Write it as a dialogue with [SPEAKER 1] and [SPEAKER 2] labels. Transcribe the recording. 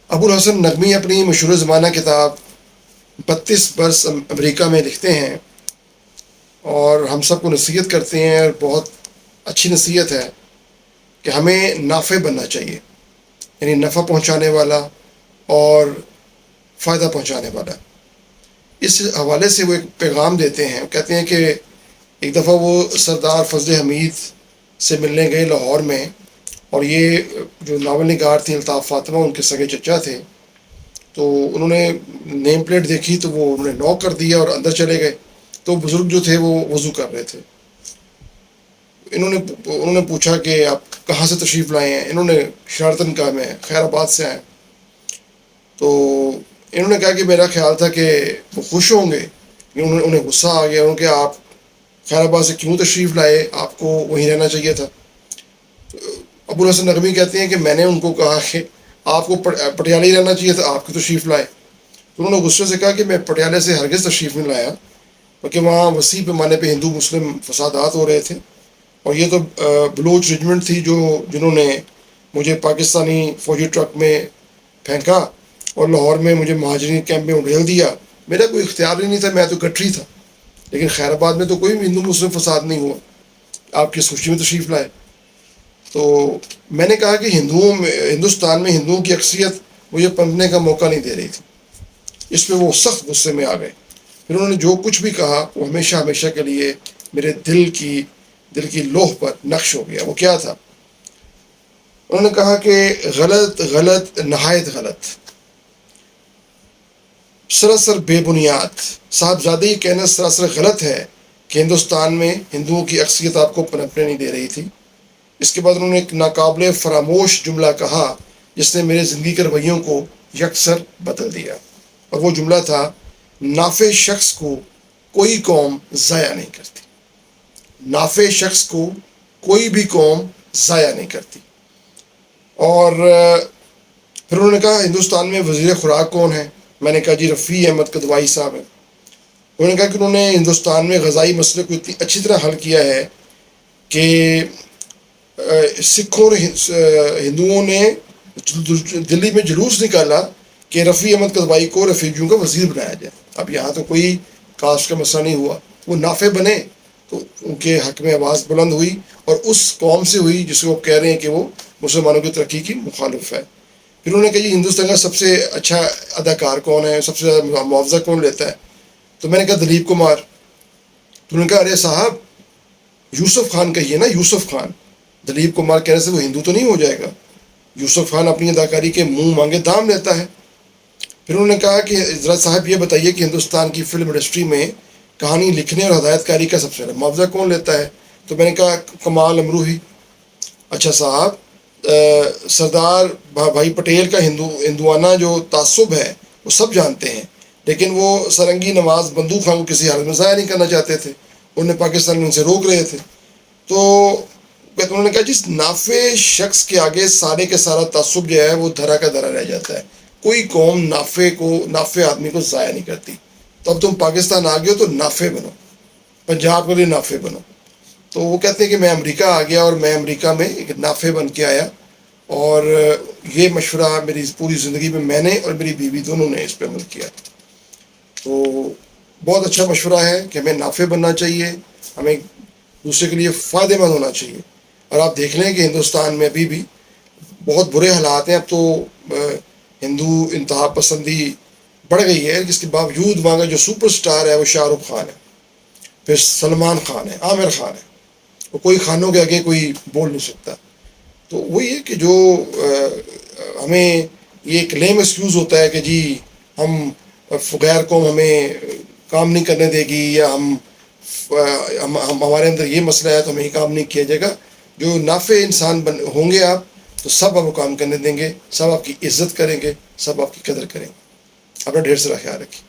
[SPEAKER 1] ابو الحسن نقوی اپنی مشہور زمانہ کتاب 32 برس امریکہ میں لکھتے ہیں اور ہم سب کو نصیحت کرتے ہیں، اور بہت اچھی نصیحت ہے کہ ہمیں نافع بننا چاہیے، یعنی نفع پہنچانے والا اور فائدہ پہنچانے والا۔ اس حوالے سے وہ ایک پیغام دیتے ہیں، کہتے ہیں کہ ایک دفعہ وہ سردار فضل حمید سے ملنے گئے لاہور میں، اور یہ جو ناول نگار تھیں الطاف فاطمہ ان کے سگے چچا تھے، تو انہوں نے نیم پلیٹ دیکھی تو وہ انہوں نے نوک کر دیا اور اندر چلے گئے۔ تو بزرگ جو تھے وہ وضو کر رہے تھے، انہوں نے پوچھا کہ آپ کہاں سے تشریف لائے ہیں؟ انہوں نے شرارتاً کہا میں خیر آباد سے آئے۔ تو انہوں نے کہا کہ میرا خیال تھا کہ وہ خوش ہوں گے، انہیں غصہ آ گیا، انہوں نے کہا آپ خیر آباد سے کیوں تشریف لائے، آپ کو وہیں رہنا چاہیے تھا۔ ابو الحسن نقوی کہتے ہیں کہ میں نے ان کو کہا کہ آپ کو پٹیالہ ہی رہنا چاہیے تھا، آپ کی تشریف لائے۔ تو انہوں نے غصے سے کہا کہ میں پٹیالہ سے ہرگز تشریف نہیں لایا، بلکہ وہاں وسیع پیمانے پہ ہندو مسلم فسادات ہو رہے تھے، اور یہ تو بلوچ ریجمنٹ تھی جنہوں نے مجھے پاکستانی فوجی ٹرک میں پھینکا اور لاہور میں مجھے مہاجرین کیمپ میں اڈھیل دیا۔ میرا کوئی اختیار ہی نہیں تھا، میں تو گٹری تھا، لیکن خیر آباد میں تو کوئی بھی ہندو مسلم فساد نہیں ہوا، آپ کس خوشی میں تشریف لائے؟ تو میں نے کہا کہ ہندوستان میں ہندوؤں کی اکثریت مجھے پنپنے کا موقع نہیں دے رہی تھی۔ اس پہ وہ سخت غصے میں آ گئے۔ پھر انہوں نے جو کچھ بھی کہا وہ ہمیشہ ہمیشہ کے لیے میرے دل کی لوح پر نقش ہو گیا۔ وہ کیا تھا؟ انہوں نے کہا کہ غلط غلط نہایت غلط، سراسر بے بنیاد، صاحبزادے یہ کہنا سراسر غلط ہے کہ ہندوستان میں ہندوؤں کی اکثریت آپ کو پنپنے نہیں دے رہی تھی۔ اس کے بعد انہوں نے ایک ناقابل فراموش جملہ کہا جس نے میرے زندگی کے رویوں کو یکسر بدل دیا، اور وہ جملہ تھا، نافع شخص کو کوئی قوم ضائع نہیں کرتی۔ نافع شخص کو کوئی بھی قوم ضائع نہیں کرتی۔ اور پھر انہوں نے کہا ہندوستان میں وزیر خوراک کون ہے؟ میں نے کہا جی رفیع احمد قدوائی صاحب ہیں۔ انہوں نے کہا کہ انہوں نے ہندوستان میں غذائی مسئلے کو اتنی اچھی طرح حل کیا ہے کہ سکھوں اور ہندوؤں نے دلی میں جلوس نکالا کہ رفیع احمد قدوائی کو ریفیوجیوں کا وزیر بنایا جائے۔ اب یہاں تو کوئی کاسٹ کا مسئلہ نہیں ہوا، وہ نافع بنے تو ان کے حق میں آواز بلند ہوئی، اور اس قوم سے ہوئی جس کو کہہ رہے ہیں کہ وہ مسلمانوں کی ترقی کی مخالف ہے۔ پھر انہوں نے کہا جی ہندوستان کا سب سے اچھا اداکار کون ہے، سب سے زیادہ معاوضہ کون لیتا ہے؟ تو میں نے کہا دلیپ کمار۔ تو انہوں نے کہا ارے صاحب یوسف خان کہیے نا، یوسف خان۔ دلیپ کمار کہنے سے وہ ہندو تو نہیں ہو جائے گا؟ یوسف خان اپنی اداکاری کے منہ مانگے دام لیتا ہے۔ پھر انہوں نے کہا کہ حضرت صاحب یہ بتائیے کہ ہندوستان کی فلم انڈسٹری میں کہانی لکھنے اور ہدایت کاری کا سب سے زیادہ معاوضہ کون لیتا ہے؟ تو میں نے کہا کمال امروہی۔ اچھا صاحب سردار بھائی پٹیل کا ہندوانہ جو تعصب ہے وہ سب جانتے ہیں، لیکن وہ سرنگی نواز بندوق خان کو کسی حالت میں ضائع نہیں کرنا چاہتے تھے، انہیں پاکستان میں ان سے روک رہے تھے۔ تو انہوں نے کہا جس نافع شخص کے آگے سارے کے سارا تعصب جو ہے وہ دھرا کا دھرا رہ جاتا ہے، کوئی قوم نافع آدمی کو ضائع نہیں کرتی۔ تو اب تم پاکستان آ گئے ہو تو نافع بنو، پنجاب کے لیے نافع بنو۔ تو وہ کہتے ہیں کہ میں امریکہ آ گیا اور میں امریکہ میں ایک نافع بن کے آیا، اور یہ مشورہ میری پوری زندگی میں نے اور میری بیوی دونوں نے اس پہ عمل کیا۔ تو بہت اچھا مشورہ ہے کہ ہمیں نافع بننا چاہیے، ہمیں دوسرے کے لیے فائدہ مند ہونا چاہیے۔ اور آپ دیکھ لیں کہ ہندوستان میں ابھی بھی بہت برے حالات ہیں۔ اب تو ہندو انتہا پسندی بڑھ گئی ہے، جس کے باوجود وہاں کا جو سپر سٹار ہے وہ شاہ رخ خان ہے، پھر سلمان خان ہے، عامر خان ہے، وہ کوئی خانوں کے آگے کوئی بول نہیں سکتا۔ تو وہی ہے کہ جو ہمیں یہ ایک لیم ایکسکیوز ہوتا ہے کہ جی ہم غیر قوم ہمیں کام نہیں کرنے دے گی، یا ہمارے اندر یہ مسئلہ ہے تو ہمیں یہ کام نہیں کیا جائے گا۔ جو نافع انسان ہوں گے آپ تو سب آپ کو کام کرنے دیں گے، سب آپ کی عزت کریں گے، سب آپ کی قدر کریں گے۔ اپنا ڈھیر سارا خیال رکھیں۔